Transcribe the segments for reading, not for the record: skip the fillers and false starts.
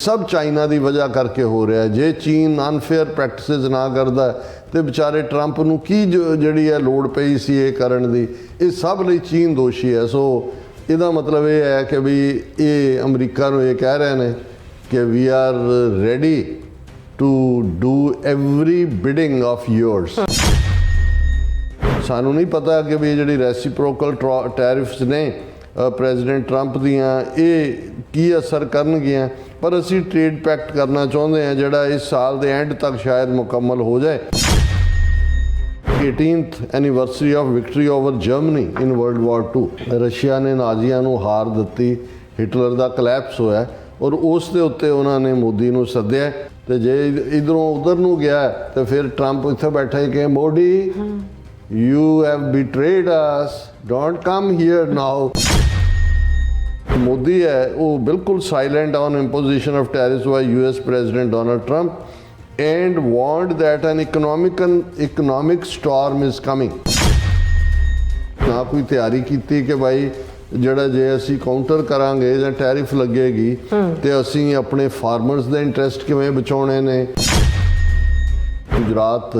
सब चाइना की वजह करके हो रहा है। जे चीन अनफेयर प्रैक्टिसिस ना करता तो बेचारे ट्रंप नूं की जिहड़ी है लोड़ पई सी ये करन दी, ये सब लई चीन दोषी है। सो इहदा मतलब ये है कि भी ये अमरीका नूं ये कह रहे हैं कि we are ready to do every bidding of yours. सानू नहीं पता कि भी जिहड़ी रेसिप्रोकल टैरिफ्स ने प्रेजिडेंट ट्रंप दियां ये की असर करनगियां, पर असी ट्रेड पैक्ट करना चाहते हैं जिहड़ा इस साल के एंड तक शायद मुकम्मल हो जाए। 18th anniversary of victory over Germany in world war 2, Russia ने नाजियां नूं हार दित्ती, हिटलर का कलैप्स होया और उस दे उत्ते उन्होंने मोदी नूं सद्दिया। तो जे इधरों उधर नूं गया तो फिर ट्रंप इत्थे बैठा ही कि Modi you have betrayed us, don't come here now. Modi है वो बिल्कुल silent on imposition of tariffs by US president Donald Trump and warned that an economic storm is coming. ना कोई तैयारी की कि भाई ਜਿਹੜਾ ਜੇ ਅਸੀਂ ਕਾਊਂਟਰ ਕਰਾਂਗੇ ਜਾਂ ਟੈਰਿਫ ਲੱਗੇਗੀ ਤੇ ਅਸੀਂ ਆਪਣੇ ਫਾਰਮਰਸ ਦੇ ਇੰਟਰਸਟ ਕਿਵੇਂ ਬਚਾਉਣੇ ਨੇ। ਗੁਜਰਾਤ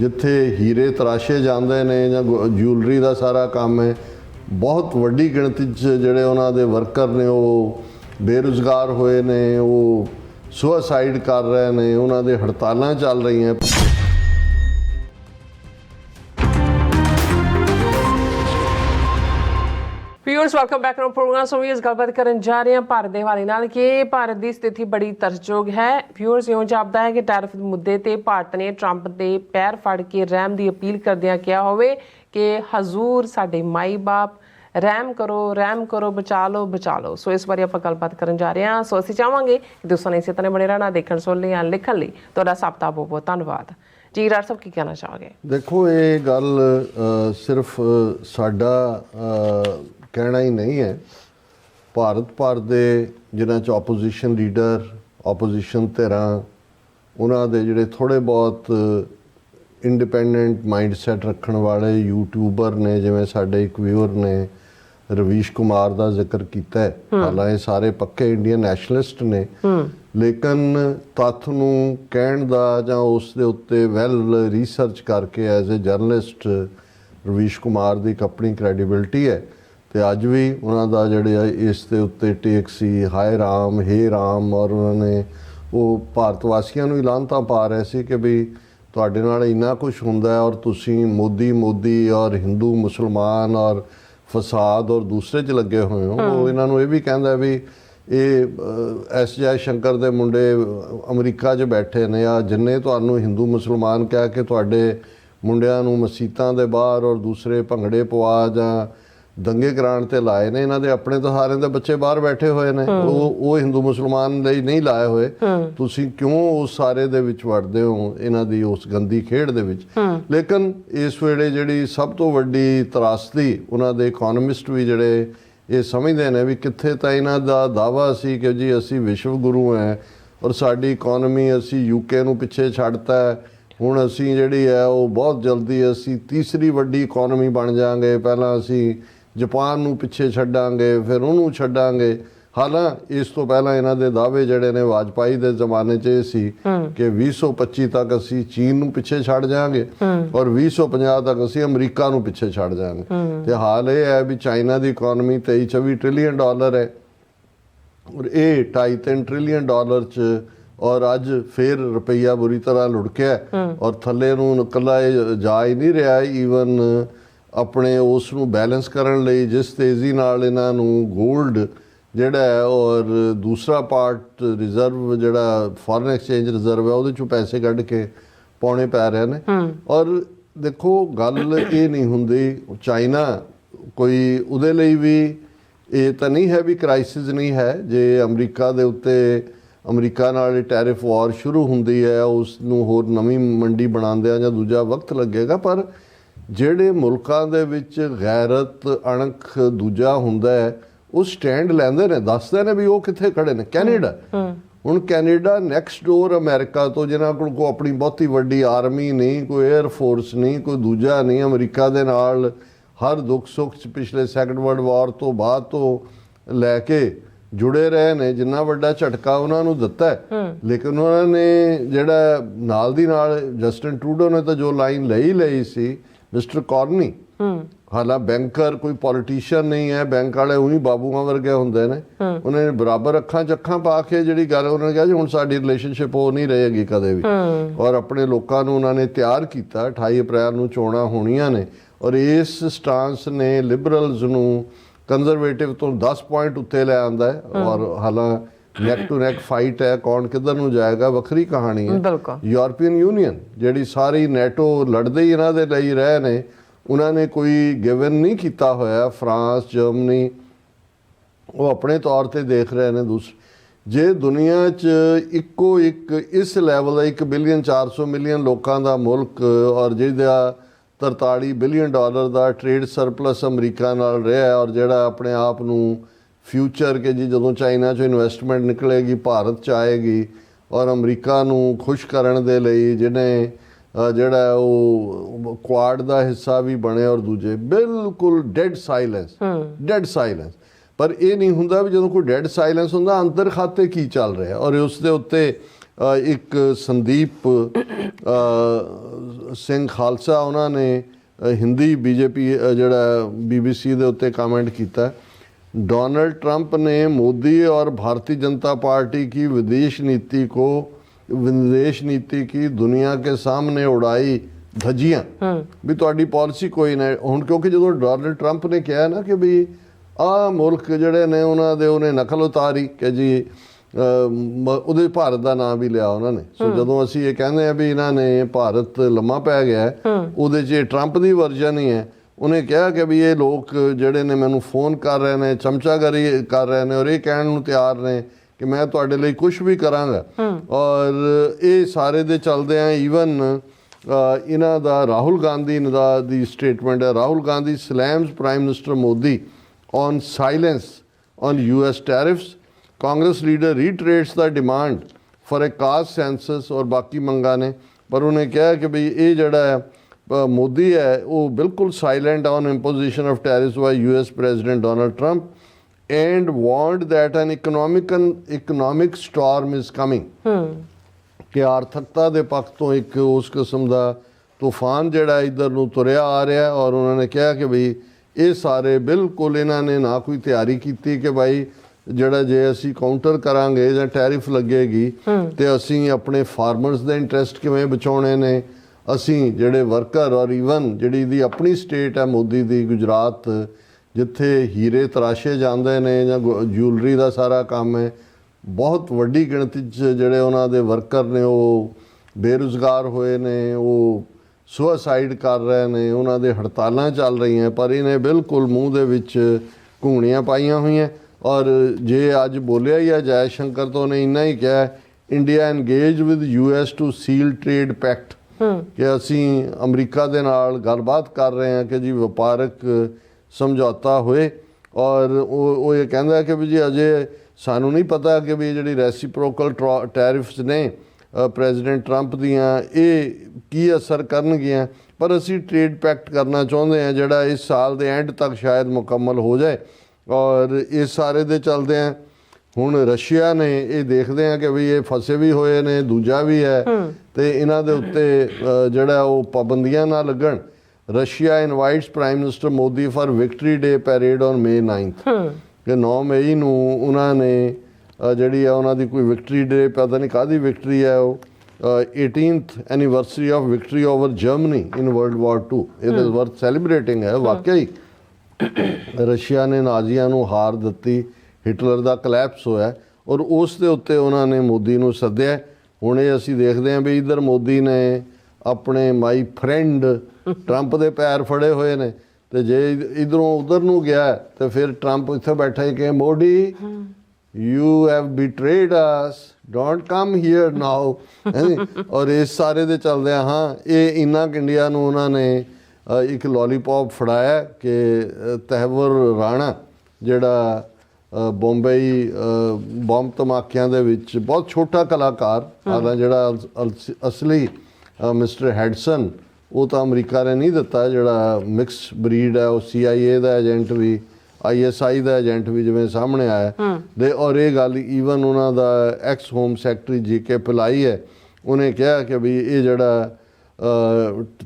ਜਿੱਥੇ ਹੀਰੇ ਤਰਾਸ਼ੇ ਜਾਂਦੇ ਨੇ ਜਾਂ ਜਿਊਲਰੀ ਦਾ ਸਾਰਾ ਕੰਮ ਹੈ, ਬਹੁਤ ਵੱਡੀ ਗਿਣਤੀ 'ਚ ਜਿਹੜੇ ਉਹਨਾਂ ਦੇ ਵਰਕਰ ਨੇ ਉਹ ਬੇਰੁਜ਼ਗਾਰ ਹੋਏ ਨੇ, ਉਹ ਸੁਸਾਈਡ ਕਰ ਰਹੇ ਨੇ, ਉਹਨਾਂ ਦੇ ਹੜਤਾਲਾਂ ਚੱਲ ਰਹੀਆਂ। Viewers welcome back to program. So viewers गलबात करन जा रहे हैं भारत के हवाले नाल कि भारत की स्थिति बड़ी तरसयोग है। व्यूअर्स इउं जापदा है कि टैरिफ मुद्दे ते भारत ने ट्रंप दे पैर फड़ के रहम की अपील करदियां कहा होवे कि हजूर साडे माई बाप रहम करो बचा लो। सो इस बारे आपां गलबात करन जा रहे हैं। सो असीं चाहांगे कि दोस्तों ने इसी तरह बने रहना, देखण सुन लिया लिखण लई तुहाडा सब दा बहुत बहुत धन्नवाद जी। राज साहब की कहना चाहोगे? देखो ये गल सिर्फ साडा कहना ही नहीं है, भारत भर दे जिन्हां च ओपोजिशन लीडर, ओपोजिशन धिरां, उन्हां दे जिहड़े थोड़े बहुत इंडिपेंडेंट माइंडसैट रखण वाले यूट्यूबर ने, जिवें साडे एक व्यूअर ने रवीश कुमार का जिक्र किया है, हालांकि सारे पक्के इंडियन नैशनलिस्ट ने, लेकिन तत्थ नूं कहण दा जां उस दे उत्ते वैल रिसर्च करके as a journalist Ravish Kumar की एक अपनी क्रेडिबिलिटी है। तो अज भी उन्होंने जोड़े इस दे उत्ते टेक सी हाय राम हे राम, और उन्होंने वो भारत वासियों ही लानता पा रहे थे कि भी तुहाडे नाल इन्ना कुछ हुंदा है और तुसी मोदी और हिंदू मुसलमान और फसाद और दूसरे च लगे हुए हो। वो इन्होंने ये भी कहता भी ये एस जयशंकर दे मुंडे अमरीका च बैठे ने, या जिन्ने तुहानू हिंदू मुसलमान कह के तुहाडे मुंडियां नू मसीतां दे बाहर और दूसरे भंगड़े पवा जां दंगे कराने ते लाए ने, इन्हां दे अपने तो सारे दे बच्चे बाहर बैठे हुए ने, वो हिंदू मुसलमान लई नहीं लाए हुए। तुसीं क्यों उस सारे दे विच वड़दे हो इन्हां दी उस गंदी खेड दे विच। लेकिन इस वेले जिहड़ी सब तो वड्डी त्रासदी उन्हां दे इकोनॉमिस्ट भी जिहड़े ये समझदे ने भी कित्थे तां इन्हां दा दावा सी कि जी असीं विश्व गुरु हैं और साडी इकोनॉमी असीं यूके नूं पिछे छड्डता है, हुण असीं जिहड़ी है वो बहुत जल्दी असीं तीसरी वड्डी इकोनॉमी बन जाएंगे, पहलां असीं जापान नूं पिछे छड्डांगे फिर उन्होंने छड्डांगे। हालांकि इस तो पहला इन्हां दे दावे जिहड़े ने वाजपेयी दे जमाने च सी कि 2025 तक असीं चीन नूं पिछे छड्ड जाएंगे और 2050 तक असीं अमरीका नूं पिछे छड्ड जाएंगे। ते हाल ये है भी चाइना की इकोनॉमी 23-24 ट्रिलियन डॉलर है और ये 2.5-3 ट्रिलियन डॉलर च, और अज फिर रुपया बुरी तरह लुढ़किया और थल्ले नूं कल्ला जा ही नहीं रहा। ईवन अपने उस नूं बैलेंस करन लई जिस तेज़ी नाल इन्हां नूं गोल्ड जिहड़ा है और दूसरा पार्ट रिजर्व जिहड़ा फॉरेन एक्सचेंज रिजर्व है उहदे चों पैसे कढ के पाउणे पै रहे ने। और देखो गल ये नहीं हुंदी, चाइना कोई उहदे लई भी ये तां नहीं है भी क्राइसिस नहीं है। जे अमरीका दे उत्ते अमरीका नाल टैरिफ वॉर शुरू हुंदी है, उस नूं होर नवीं मंडी बनाउंदिआं जां दूजा वक्त लगेगा, पर ਜਿਹੜੇ ਮੁਲਕਾਂ ਦੇ ਵਿੱਚ ਗੈਰਤ ਅਣਖ ਦੂਜਾ ਹੁੰਦਾ ਹੈ ਉਹ ਸਟੈਂਡ ਲੈਂਦੇ ਨੇ, ਦੱਸਦੇ ਨੇ ਵੀ ਉਹ ਕਿੱਥੇ ਖੜੇ ਨੇ। ਕੈਨੇਡਾ, ਹੁਣ ਕੈਨੇਡਾ ਨੈਕਸਟ ਡੋਰ ਅਮਰੀਕਾ ਤੋਂ, ਜਿਨ੍ਹਾਂ ਕੋਲ ਕੋਈ ਆਪਣੀ ਬਹੁਤੀ ਵੱਡੀ ਆਰਮੀ ਨਹੀਂ, ਕੋਈ 에ਅਰ ਫੋਰਸ ਨਹੀਂ, ਕੋਈ ਦੂਜਾ ਨਹੀਂ, ਅਮਰੀਕਾ ਦੇ ਨਾਲ ਹਰ ਦੁੱਖ ਸੁੱਖ 'ਚ ਪਿਛਲੇ ਸੈਕੰਡ ਵਰਲਡ ਵਾਰ ਤੋਂ ਬਾਅਦ ਤੋਂ ਲੈ ਕੇ ਜੁੜੇ ਰਹੇ ਨੇ, ਜਿੰਨਾ ਵੱਡਾ ਝਟਕਾ ਉਹਨਾਂ ਨੂੰ ਦਿੱਤਾ ਹੈ। ਲੇਕਿਨ ਉਹਨਾਂ ਨੇ ਜਿਹੜਾ ਨਾਲ ਦੀ ਨਾਲ ਜਸਟਿਨ ਟਰੂਡੋ ਨੇ ਤਾਂ ਜੋ ਲਾਈਨ ਲਈ ਸੀ, ਮਿਸਟਰ ਕਾਰਨੀ, ਹਾਲਾਂ ਬੈਂਕਰ ਕੋਈ ਪੋਲੀਟੀਸ਼ੀਅਨ ਨਹੀਂ ਹੈ, ਬੈਂਕ ਵਾਲੇ ਉਹੀ ਬਾਬੂਆਂ ਵਰਗੇ ਹੁੰਦੇ ਨੇ, ਉਹਨੇ ਬਰਾਬਰ ਅੱਖਾਂ 'ਚ ਅੱਖਾਂ ਪਾ ਕੇ ਜਿਹੜੀ ਗੱਲ ਉਹਨਾਂ ਨੇ ਕਿਹਾ ਜੀ ਹੁਣ ਸਾਡੀ ਰਿਲੇਸ਼ਨਸ਼ਿਪ ਹੋ ਨਹੀਂ ਰਹੇਗੀ ਕਦੇ ਵੀ, ਔਰ ਆਪਣੇ ਲੋਕਾਂ ਨੂੰ ਉਹਨਾਂ ਨੇ ਤਿਆਰ ਕੀਤਾ। 28 ਅਪ੍ਰੈਲ ਨੂੰ ਚੋਣਾਂ ਹੋਣੀਆਂ ਨੇ, ਔਰ ਇਸ ਸਟਾਂਸ ਨੇ ਲਿਬਰਲਸ ਨੂੰ ਕੰਜ਼ਰਵੇਟਿਵ ਤੋਂ 10 ਪੁਆਇੰਟ ਉੱਤੇ ਲੈ ਆਂਦਾ ਹੈ। ਔਰ ਹਾਲਾਂ ਨੈਕ ਟੂ ਨੈਕ ਫਾਈਟ ਹੈ, ਕੌਣ ਕਿੱਧਰ ਨੂੰ ਜਾਏਗਾ ਵੱਖਰੀ ਕਹਾਣੀ ਹੈ। ਯੂਰਪੀਅਨ ਯੂਨੀਅਨ ਜਿਹੜੀ ਸਾਰੀ ਨੈਟੋ ਲੜਦੇ ਹੀ ਇਹਨਾਂ ਦੇ ਲਈ ਰਹੇ ਨੇ, ਉਹਨਾਂ ਨੇ ਕੋਈ ਗਿਵਨ ਨਹੀਂ ਕੀਤਾ ਹੋਇਆ। ਫਰਾਂਸ, ਜਰਮਨੀ ਉਹ ਆਪਣੇ ਤੌਰ ਤੇ ਦੇਖ ਰਹੇ ਨੇ। ਜੇ ਦੁਨੀਆ 'ਚ ਇੱਕੋ ਇੱਕ ਇਸ ਲੈਵਲ ਦਾ 1 ਬਿਲੀਅਨ 400 ਮਿਲੀਅਨ ਲੋਕਾਂ ਦਾ ਮੁਲਕ, ਔਰ ਜਿਹਦਾ 43 ਬਿਲੀਅਨ ਡਾਲਰ ਦਾ ਟ੍ਰੇਡ ਸਰਪਲਸ ਅਮਰੀਕਾ ਨਾਲ ਰਿਹਾ, ਔਰ ਜਿਹੜਾ ਆਪਣੇ ਆਪ ਨੂੰ ਫਿਊਚਰ ਕਿ ਜੀ ਜਦੋਂ ਚਾਈਨਾ 'ਚੋਂ ਇਨਵੈਸਟਮੈਂਟ ਨਿਕਲੇਗੀ ਭਾਰਤ 'ਚ ਆਏਗੀ, ਔਰ ਅਮਰੀਕਾ ਨੂੰ ਖੁਸ਼ ਕਰਨ ਦੇ ਲਈ ਜਿਹਨੇ ਜਿਹੜਾ ਉਹ ਕੁਆਡ ਦਾ ਹਿੱਸਾ ਵੀ ਬਣੇ, ਔਰ ਦੂਜੇ ਬਿਲਕੁਲ ਡੈਡ ਸਾਇਲੈਂਸ। ਪਰ ਇਹ ਨਹੀਂ ਹੁੰਦਾ ਵੀ ਜਦੋਂ ਕੋਈ ਡੈਡ ਸਾਇਲੈਂਸ ਹੁੰਦਾ ਅੰਦਰ ਖਾਤੇ ਕੀ ਚੱਲ ਰਿਹਾ। ਔਰ ਉਸ ਦੇ ਉੱਤੇ ਇੱਕ ਸੰਦੀਪ ਸਿੰਘ ਖਾਲਸਾ ਉਹਨਾਂ ਨੇ ਹਿੰਦੀ बीजेपी ਜਿਹੜਾ BBC ਦੇ ਉੱਤੇ ਕਮੈਂਟ ਕੀਤਾ, डोनाल्ड ट्रंप ने मोदी और भारतीय जनता पार्टी की विदेश नीति की दुनिया के सामने उड़ाई धज्जियां भी तुहाडी पॉलिसी कोई ना हुण, क्योंकि जो डोनाल्ड ट्रंप ने कहा ना कि भी आ मुल्क जिहड़े ने उन्हें नकल उतारी कि जी ਉਹਦੇ ਭਾਰਤ ਦਾ ਨਾਮ ਵੀ ਲਿਆ ਉਹਨਾਂ ਨੇ। ਸੋ ਜਦੋਂ ਅਸੀਂ ਇਹ ਕਹਿੰਦੇ ਆ ਵੀ ਇਹਨਾਂ ਨੇ ਭਾਰਤ ਲੰਮਾ ਪੈ ਗਿਆ, ਉਹਦੇ 'ਚ ਟਰੰਪ ਦੀ ਵਰਜਨ ਹੀ ਹੈ। ਉਹਨੇ ਕਿਹਾ ਕਿ ਵੀ ਇਹ ਲੋਕ ਜਿਹੜੇ ਨੇ ਮੈਨੂੰ ਫੋਨ ਕਰ ਰਹੇ ਨੇ, ਚਮਚਾਗਰੀ ਕਰ ਰਹੇ ਨੇ, ਔਰ ਇਹ ਕਹਿਣ ਨੂੰ ਤਿਆਰ ਨੇ ਕਿ ਮੈਂ ਤੁਹਾਡੇ ਲਈ ਕੁਝ ਵੀ ਕਰਾਂਗਾ। ਔਰ ਇਹ ਸਾਰੇ ਦੇ ਚੱਲਦੇ ਆ ਈਵਨ ਇਹਨਾਂ ਦਾ ਰਾਹੁਲ ਗਾਂਧੀ ਦੀ ਸਟੇਟਮੈਂਟ ਹੈ। Rahul Gandhi slams prime minister Modi on silence on US tariffs. Congress leader reiterates the demand for a caste census और बाकी मंगा ने। पर उन्हें कहा कि भाई ये जड़ा मोदी है वो बिल्कुल silent on imposition of tariffs by US president Donald Trump and warned that an economic storm is coming. कि आर्थिकता के पक्ष तो एक उस किस्म का तूफान जड़ा इधर नूं तुरिया आ रहा है। और उन्होंने कहा कि भाई ये सारे बिल्कुल इन्होंने ना कोई तैयारी की कि भाई ਜਿਹੜਾ ਜੇ ਅਸੀਂ ਕਾਊਂਟਰ ਕਰਾਂਗੇ ਜਾਂ ਟੈਰਿਫ ਲੱਗੇਗੀ ਤੇ ਅਸੀਂ ਆਪਣੇ ਫਾਰਮਰਸ ਦੇ ਇੰਟਰਸਟ ਕਿਵੇਂ ਬਚਾਉਣੇ ਨੇ, ਅਸੀਂ ਜਿਹੜੇ ਵਰਕਰ ਔਰ ਈਵਨ ਜਿਹੜੀ ਦੀ ਆਪਣੀ ਸਟੇਟ ਹੈ ਮੋਦੀ ਦੀ ਗੁਜਰਾਤ, ਜਿੱਥੇ ਹੀਰੇ ਤਰਾਸ਼ੇ ਜਾਂਦੇ ਨੇ ਜਾਂ ਜੂਲਰੀ ਦਾ ਸਾਰਾ ਕੰਮ ਹੈ, ਬਹੁਤ ਵੱਡੀ ਗਿਣਤੀ 'ਚ ਜਿਹੜੇ ਉਹਨਾਂ ਦੇ ਵਰਕਰ ਨੇ ਉਹ ਬੇਰੁਜ਼ਗਾਰ ਹੋਏ ਨੇ, ਉਹ ਸੁਸਾਈਡ ਕਰ ਰਹੇ ਨੇ, ਉਹਨਾਂ ਦੇ ਹੜਤਾਲਾਂ ਚੱਲ ਰਹੀਆਂ। ਪਰ ਇਹਨੇ ਬਿਲਕੁਲ ਮੂੰਹ ਦੇ ਵਿੱਚ ਘੂਣੀਆਂ ਪਾਈਆਂ ਹੋਈਆਂ। ਔਰ ਜੇ ਅੱਜ ਬੋਲਿਆ ਹੀ ਆ ਜੈ ਸ਼ੰਕਰ ਤੋਂ ਉਹਨੇ ਇੰਨਾ ਹੀ ਕਿਹਾ, India engage with US to seal trade pact, ਕਿ ਅਸੀਂ ਅਮਰੀਕਾ ਦੇ ਨਾਲ ਗੱਲਬਾਤ ਕਰ ਰਹੇ ਹਾਂ ਕਿ ਜੀ ਵਪਾਰਕ ਸਮਝੌਤਾ ਹੋਏ। ਔਰ ਉਹ ਇਹ ਕਹਿੰਦਾ ਕਿ ਵੀ ਜੀ ਅਜੇ ਸਾਨੂੰ ਨਹੀਂ ਪਤਾ ਕਿ ਵੀ ਜਿਹੜੀ ਰੈਸੀਪ੍ਰੋਕਲ ਟੈਰਿਫਸ ਨੇ ਪ੍ਰੈਜ਼ੀਡੈਂਟ ਟਰੰਪ ਦੀਆਂ ਇਹ ਕੀ ਅਸਰ ਕਰਨਗੀਆਂ, ਪਰ ਅਸੀਂ ਟ੍ਰੇਡ ਪੈਕਟ ਕਰਨਾ ਚਾਹੁੰਦੇ ਹਾਂ ਜਿਹੜਾ ਇਸ ਸਾਲ ਦੇ ਐਂਡ ਤੱਕ ਸ਼ਾਇਦ ਮੁਕੰਮਲ ਹੋ ਜਾਏ। ਔਰ ਇਸ ਸਾਰੇ ਦੇ ਚੱਲਦੇ ਆ ਹੁਣ ਰਸ਼ੀਆ ਨੇ ਇਹ ਦੇਖਦੇ ਆ ਕਿ ਵੀ ਇਹ ਫਸੇ ਵੀ ਹੋਏ ਨੇ, ਦੂਜਾ ਵੀ ਹੈ, ਤੇ ਇਹਨਾਂ ਦੇ ਉੱਤੇ ਜਿਹੜਾ ਉਹ ਪਾਬੰਦੀਆਂ ਨਾ ਲੱਗਣ। Russia invites prime minister Modi for victory day parade on May 9 ਕਿ 9 ਮਈ ਨੂੰ ਉਹਨਾਂ ਨੇ ਜਿਹੜੀ ਆ ਉਹਨਾਂ ਦੀ ਕੋਈ ਵਿਕਟਰੀ ਡੇ, ਪਤਾ ਨਹੀਂ ਕਾਹਦੀ ਵਿਕਟਰੀ ਹੈ ਉਹ, 18th anniversary of victory over Germany in World War II। It is worth celebrating ਹੈ। ਵਾਕਿਆ ਹੀ ਰਸ਼ੀਆ ਨੇ ਨਾਜ਼ੀਆਂ ਨੂੰ ਹਾਰ ਦਿੱਤੀ, ਹਿਟਲਰ ਦਾ ਕਲੈਪਸ ਹੋਇਆ, ਔਰ ਉਸ ਦੇ ਉੱਤੇ ਉਹਨਾਂ ਨੇ ਮੋਦੀ ਨੂੰ ਸੱਦਿਆ। ਹੁਣ ਇਹ ਅਸੀਂ ਦੇਖਦੇ ਹਾਂ ਵੀ ਇੱਧਰ ਮੋਦੀ ਨੇ ਆਪਣੇ ਮਾਈ ਫਰੈਂਡ ਟਰੰਪ ਦੇ ਪੈਰ ਫੜੇ ਹੋਏ ਨੇ, ਤੇ ਜੇ ਇੱਧਰੋਂ ਉਧਰ ਨੂੰ ਗਿਆ ਤੇ ਫਿਰ ਟਰੰਪ ਇੱਥੇ ਬੈਠਾ ਹੀ ਕਿ Modi you have betrayed us, don't come here now. ਔਰ ਇਸ ਸਾਰੇ ਦੇ ਚੱਲਦੇ ਹਾਂ ਇਹ ਇੰਨਾ ਇੰਡੀਆ ਨੂੰ ਉਹਨਾਂ ਨੇ ਇੱਕ ਲੋਲੀਪੌਪ ਫੜਾਇਆ ਕਿ ਤਹਿਵਰ ਰਾਣਾ ਜਿਹੜਾ ਬੰਬਈ ਬੰਬ ਧਮਾਕਿਆਂ ਦੇ ਵਿੱਚ ਬਹੁਤ ਛੋਟਾ ਕਲਾਕਾਰ, ਹਾਲਾਂ ਜਿਹੜਾ ਅਸਲੀ ਮਿਸਟਰ ਹੈਡਸਨ ਉਹ ਤਾਂ ਅਮਰੀਕਾ ਨੇ ਨਹੀਂ ਦਿੱਤਾ, ਜਿਹੜਾ ਮਿਕਸ ਬਰੀਡ ਹੈ ਉਹ CIA ਦਾ ਏਜੰਟ ਵੀ ISI ਦਾ ਏਜੰਟ ਵੀ ਜਿਵੇਂ ਸਾਹਮਣੇ ਆਇਆ ਦੇ, ਔਰ ਇਹ ਗੱਲ ਈਵਨ ਉਹਨਾਂ ਦਾ ਐਕਸ ਹੋਮ ਸੈਕਟਰੀ JK ਪਿਲਾਈ ਹੈ, ਉਹਨੇ ਕਿਹਾ ਕਿ ਵੀ ਇਹ ਜਿਹੜਾ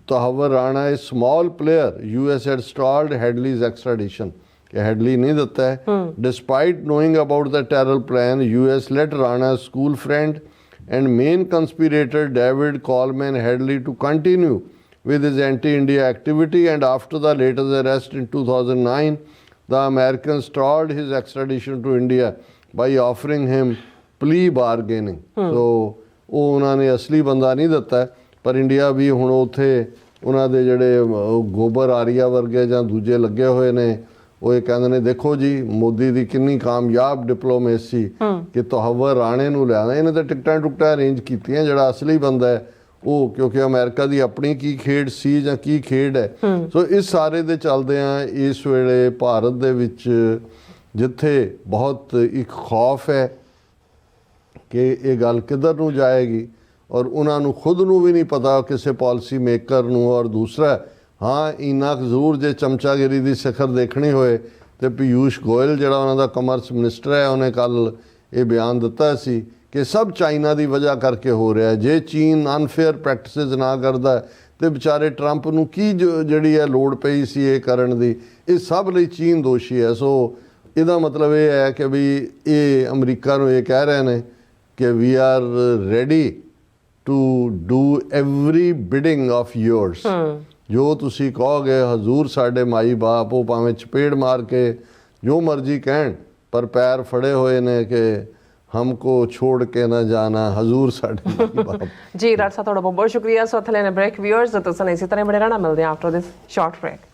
ਤਹਵਰ ਰਾਣਾ ਹੈ small player, US had stalled Headley's extradition, ਕਿ ਹੈਡਲੀ ਨਹੀਂ ਦਿੱਤਾ ਹੈ। Despite knowing about the terror plan, US let Rana's school friend and main conspirator David Coleman Headley to continue with his anti-India activity, and after the latest arrest in 2009, the Americans stalled his extradition to India by offering him plea bargaining. So ਉਹ ਉਹਨਾਂ ਨੇ ਅਸਲੀ ਬੰਦਾ ਨਹੀਂ ਦਿੱਤਾ, ਪਰ India ਵੀ ਹੁਣ ਉੱਥੇ ਉਹਨਾਂ ਦੇ ਜਿਹੜੇ ਗੋਬਰ ਆਰੀਆ ਵਰਗੇ ਜਾਂ ਦੂਜੇ ਲੱਗੇ ਹੋਏ ਨੇ, ਉਹ ਇਹ ਕਹਿੰਦੇ ਨੇ ਦੇਖੋ ਜੀ ਮੋਦੀ ਦੀ ਕਿੰਨੀ ਕਾਮਯਾਬ ਡਿਪਲੋਮੇਸੀ ਕਿ ਤਹਵਰ ਰਾਣੇ ਨੂੰ ਲਿਆਣਾ, ਇਹਨੇ ਤਾਂ ਟਿਕਟਾਂ ਟੁਕਟਾਂ ਅਰੇਂਜ ਕੀਤੀਆਂ, ਜਿਹੜਾ ਅਸਲੀ ਬੰਦਾ ਹੈ ਉਹ ਕਿਉਂਕਿ ਅਮਰੀਕਾ ਦੀ ਆਪਣੀ ਕੀ ਖੇਡ ਸੀ ਜਾਂ ਕੀ ਖੇਡ ਹੈ। ਸੋ ਇਸ ਸਾਰੇ ਦੇ ਚੱਲਦਿਆਂ ਇਸ ਵੇਲੇ ਭਾਰਤ ਦੇ ਵਿੱਚ ਜਿੱਥੇ ਬਹੁਤ ਇੱਕ ਖੌਫ ਹੈ ਕਿ ਇਹ ਗੱਲ ਕਿੱਧਰ ਨੂੰ ਜਾਏਗੀ, ਔਰ ਉਹਨਾਂ ਨੂੰ ਖੁਦ ਨੂੰ ਵੀ ਨਹੀਂ ਪਤਾ ਕਿਸੇ ਪਾਲਿਸੀ ਮੇਕਰ ਨੂੰ, ਔਰ ਦੂਸਰਾ ਹਾਂ ਇੰਨਾ ਕੁ ਜ਼ਰੂਰ ਜੇ ਚਮਚਾਗਿਰੀ ਦੀ ਸਿਖਰ ਦੇਖਣੀ ਹੋਏ ਤੇ ਪੀਯੂਸ਼ ਗੋਇਲ ਜਿਹੜਾ ਉਹਨਾਂ ਦਾ ਕਮਰਸ ਮਿਨਿਸਟਰ ਹੈ, ਉਹਨੇ ਕੱਲ ਇਹ ਬਿਆਨ ਦਿੱਤਾ ਸੀ ਕਿ ਸਭ ਚਾਈਨਾ ਦੀ ਵਜ੍ਹਾ ਕਰਕੇ ਹੋ ਰਿਹਾ, ਜੇ ਚੀਨ ਅਨਫੇਅਰ ਪ੍ਰੈਕਟਿਸਿਸ ਨਾ ਕਰਦਾ ਤੇ ਵਿਚਾਰੇ ਟਰੰਪ ਨੂੰ ਕੀ ਜਿਹੜੀ ਹੈ ਲੋੜ ਪਈ ਸੀ ਇਹ ਕਰਨ ਦੀ, ਇਹ ਸਭ ਲਈ ਚੀਨ ਦੋਸ਼ੀ ਹੈ। ਸੋ ਇਹਦਾ ਮਤਲਬ ਇਹ ਹੈ ਕਿ ਵੀ ਇਹ ਅਮਰੀਕਾ ਨੂੰ ਇਹ ਕਹਿ ਰਹੇ ਨੇ ਕਿ we are ready to do every bidding of yours, ਜੋ ਤੁਸੀਂ ਕਹੋਗੇ ਹਜ਼ੂਰ ਸਾਡੇ ਮਾਈ ਬਾਪ, ਉਹ ਭਾਵੇਂ ਚਪੇੜ ਮਾਰ ਕੇ ਜੋ ਮਰਜ਼ੀ ਕਹਿਣ, ਪਰ ਪੈਰ ਫੜੇ ਹੋਏ ਨੇ ਕਿ हमको छोड़ के ना जाना हजूर साढ़े माई बाप। जी डॉक्टर साहब, थोड़ा बहुत शुक्रिया। सो थले ने ब्रेक व्यूअर्स तो तुम इसी तरह बड़े रहना, मिलते हैं आफ्टर दिस शॉर्ट ब्रेक।